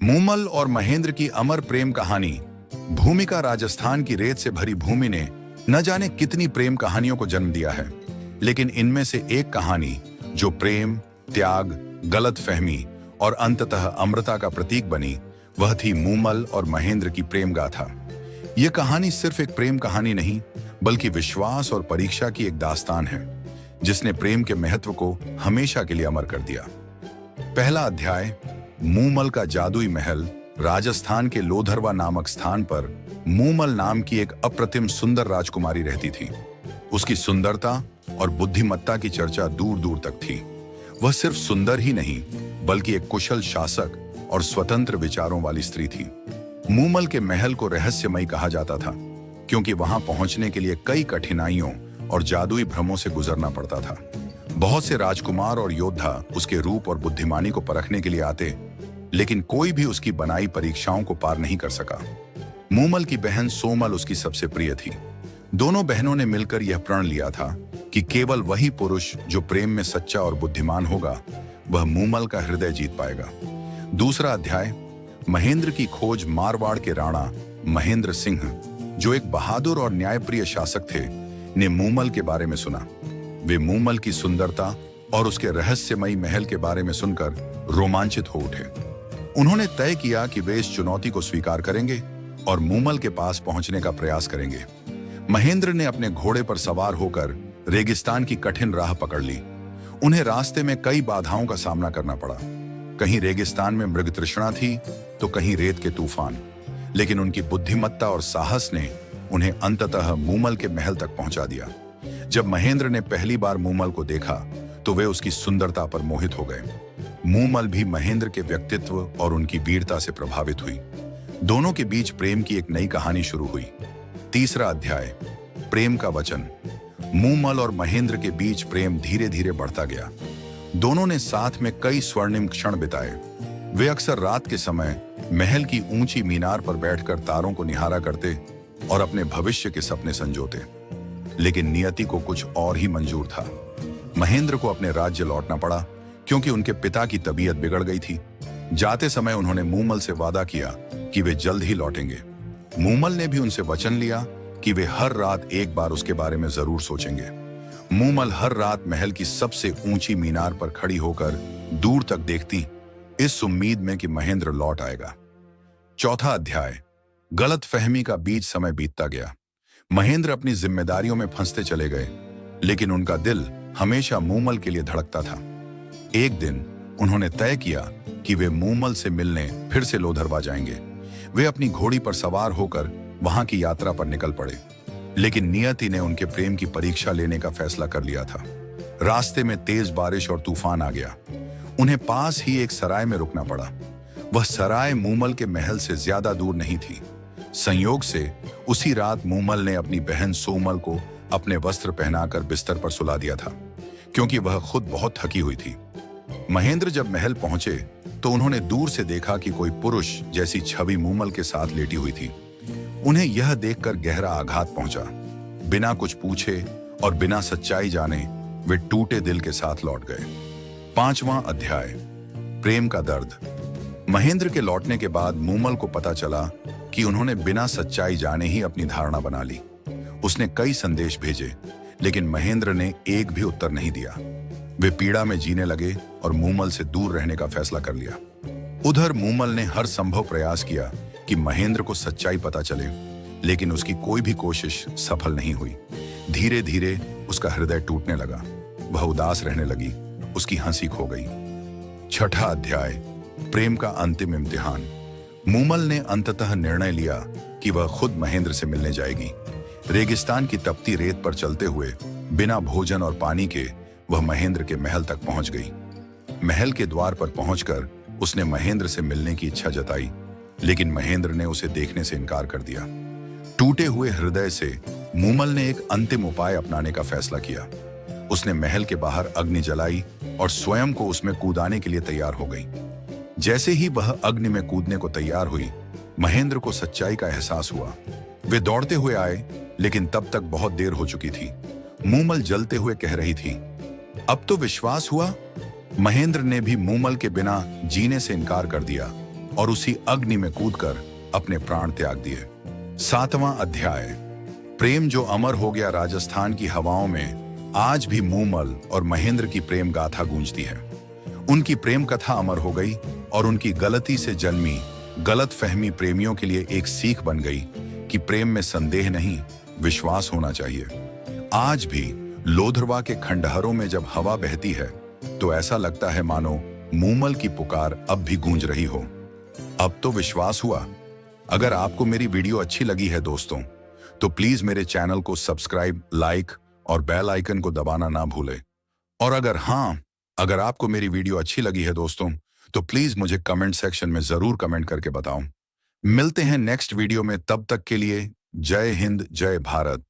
मूमल और महेंद्र की अमर प्रेम कहानी। भूमिका राजस्थान की रेत से भरी भूमि ने न जाने कितनी प्रेम कहानियों को जन्म दिया है, लेकिन इनमें से एक कहानी जो प्रेम, त्याग, गलतफहमी और अंततः अमृता का प्रतीक बनी, वह थी मूमल और महेंद्र की प्रेम गाथा। यह कहानी सिर्फ एक प्रेम कहानी नहीं, बल्कि विश्वास और परीक्षा की एक दास्तान है, जिसने प्रेम के महत्व को हमेशा के लिए अमर कर दिया। पहला अध्याय, मूमल का जादुई महल। राजस्थान के लोधरवा नामक स्थान पर मूमल नाम की एक अप्रतिम सुंदर राजकुमारी रहती थी। उसकी सुंदरता और बुद्धिमत्ता की चर्चा दूर दूर तक थी। वह सिर्फ सुंदर ही नहीं, बल्कि एक कुशल शासक और स्वतंत्र विचारों वाली स्त्री थी। मूमल के महल को रहस्यमयी कहा जाता था, क्योंकि वहां पहुंचने के लिए कई कठिनाइयों और जादुई भ्रमों से गुजरना पड़ता था। बहुत से राजकुमार और योद्धा उसके रूप और बुद्धिमानी को परखने के लिए आते, लेकिन कोई भी उसकी बनाई परीक्षाओं को पार नहीं कर सका। मूमल की बहन सोमल उसकी सबसे प्रिय थी। दोनों बहनों ने मिलकर यह प्रण लिया था कि केवल वही पुरुष जो प्रेम में सच्चा और बुद्धिमान होगा, वह मूमल का हृदय जीत पाएगा। दूसरा अध्याय, महेंद्र की खोज। मारवाड़ के राणा महेंद्र सिंह, जो एक बहादुर और न्यायप्रिय शासक थे, ने मूमल के बारे में सुना। वे मूमल की सुंदरता और उसके रहस्यमयी महल के बारे में सुनकर रोमांचित हो उठे। उन्होंने तय किया कि वे इस चुनौती को स्वीकार करेंगे और मूमल के पास पहुंचने का प्रयास करेंगे। महेंद्र ने अपने घोड़े पर सवार होकर रेगिस्तान की कठिन राह पकड़ ली। उन्हें रास्ते में कई बाधाओं का सामना करना पड़ा। कहीं रेगिस्तान में मृग तृष्णा थी, तो कहीं रेत के तूफान, लेकिन उनकी बुद्धिमत्ता और साहस ने उन्हें अंततः मूमल के महल तक पहुंचा दिया। जब महेंद्र ने पहली बार मूमल को देखा, तो वे उसकी सुंदरता पर मोहित हो गए। मूमल भी महेंद्र के व्यक्तित्व और उनकी वीरता से प्रभावित हुई। दोनों के बीच प्रेम की एक नई कहानी शुरू हुई। तीसरा अध्याय, प्रेम का वचन। मूमल और महेंद्र के बीच प्रेम धीरे धीरे बढ़ता गया। दोनों ने साथ में कई स्वर्णिम क्षण बिताए। वे अक्सर रात के समय महल की ऊंची मीनार पर बैठकर तारों को निहारा करते और अपने भविष्य के सपने संजोते। लेकिन नियति को कुछ और ही मंजूर था। महेंद्र को अपने राज्य लौटना पड़ा, क्योंकि उनके पिता की तबीयत बिगड़ गई थी। जाते समय उन्होंने मूमल से वादा किया कि वे जल्द ही लौटेंगे। मूमल ने भी उनसे वचन लिया कि वे हर रात एक बार उसके बारे में जरूर सोचेंगे। मूमल हर रात महल की सबसे ऊंची मीनार पर खड़ी होकर दूर तक देखती, इस उम्मीद में कि महेंद्र लौट आएगा। चौथा अध्याय, गलतफहमी का बीच। समय बीतता गया। महेंद्र अपनी जिम्मेदारियों में फंसते चले गए, लेकिन उनका दिल हमेशा मूमल के लिए धड़कता था। एक दिन उन्होंने तय किया कि वे मूमल से मिलने फिर से लोधरवा जाएंगे। वे अपनी घोड़ी पर सवार होकर वहां की यात्रा पर निकल पड़े, लेकिन नियति ने उनके प्रेम की परीक्षा लेने का फैसला कर लिया था। रास्ते में तेज बारिश और तूफान आ गया। उन्हें पास ही एक सराय में रुकना पड़ा। वह सराय मूमल के महल से ज्यादा दूर नहीं थी। संयोग से उसी रात मूमल ने अपनी बहन सोमल को अपने वस्त्र पहनाकर बिस्तर पर सुला दिया था, क्योंकि वह खुद बहुत थकी हुई थी। महेंद्र जब महल पहुंचे, तो उन्होंने दूर से देखा कि कोई पुरुष जैसी छवि मूमल के साथ लेटी हुई थी। उन्हें यह देखकर गहरा आघात पहुंचा। बिना कुछ पूछे और बिना सच्चाई जाने वे टूटे दिल के साथ लौट गए। पांचवां अध्याय, प्रेम का दर्द। महेंद्र के लौटने के बाद मूमल को पता चला कि उन्होंने बिना सच्चाई जाने ही अपनी धारणा बना ली। उसने कई संदेश भेजे, लेकिन महेंद्र ने एक भी उत्तर नहीं दिया। वे पीड़ा में जीने लगे और मूमल से दूर रहने का फैसला कर लिया। उधर मूमल ने हर संभव प्रयास किया कि महेंद्र को सच्चाई पता चले, लेकिन उसकी कोई भी कोशिश सफल नहीं हुई। धीरे धीरे उसका हृदय टूटने लगा। वह उदास रहने लगी। उसकी हंसी खो गई। छठा अध्याय, प्रेम का अंतिम इम्तिहान। मूमल ने अंततः निर्णय लिया कि वह खुद महेंद्र से मिलने जाएगी। रेगिस्तान की तपती रेत पर चलते हुए बिना भोजन और पानी के वह महेंद्र के महल तक पहुंच गई। महल के द्वार पर पहुंचकर उसने महेंद्र से मिलने की इच्छा जताई, लेकिन महेंद्र ने उसे देखने से इनकार कर दिया। टूटे हुए हृदय से मूमल ने एक अंतिम उपाय अपनाने का फैसला किया। उसने महल के बाहर अग्नि जलाई और स्वयं को उसमें कूदाने के लिए तैयार हो गई। जैसे ही वह अग्नि में कूदने को तैयार हुई, महेंद्र को सच्चाई का एहसास हुआ। वे दौड़ते हुए आए, लेकिन तब तक बहुत देर हो चुकी थी। मूमल जलते हुए कह रही थी, अब तो विश्वास हुआ। महेंद्र ने भी मूमल के बिना जीने से इनकार कर दिया। और उसी अग्नि में कूदकर अपने प्राण त्याग दिए। 7वां अध्याय, प्रेम जो अमर हो गया। राजस्थान की हवाओं में आज भी मूमल और महेंद्र की प्रेम गाथा गूंजती है। उनकी प्रेम कथा अमर हो गई और उनकी गलती से जन्मी गलत फहमी प्रेमियों के लिए एक सीख बन गई कि प्रेम में संदेह नहीं, विश्वास होना चाहिए। आज भी लोधरवा के खंडहरों में जब हवा बहती है तो ऐसा लगता है मानो मूमल की पुकार अब भी गूंज रही हो। अब तो विश्वास हुआ। अगर आपको मेरी वीडियो अच्छी लगी है दोस्तों, तो प्लीज मेरे चैनल को सब्सक्राइब, लाइक और बेल आइकन को दबाना ना भूलें। और अगर आपको मेरी वीडियो अच्छी लगी है दोस्तों, तो प्लीज मुझे कमेंट सेक्शन में जरूर कमेंट करके बताओ। मिलते हैं नेक्स्ट वीडियो में, तब तक के लिए जय हिंद, जय भारत।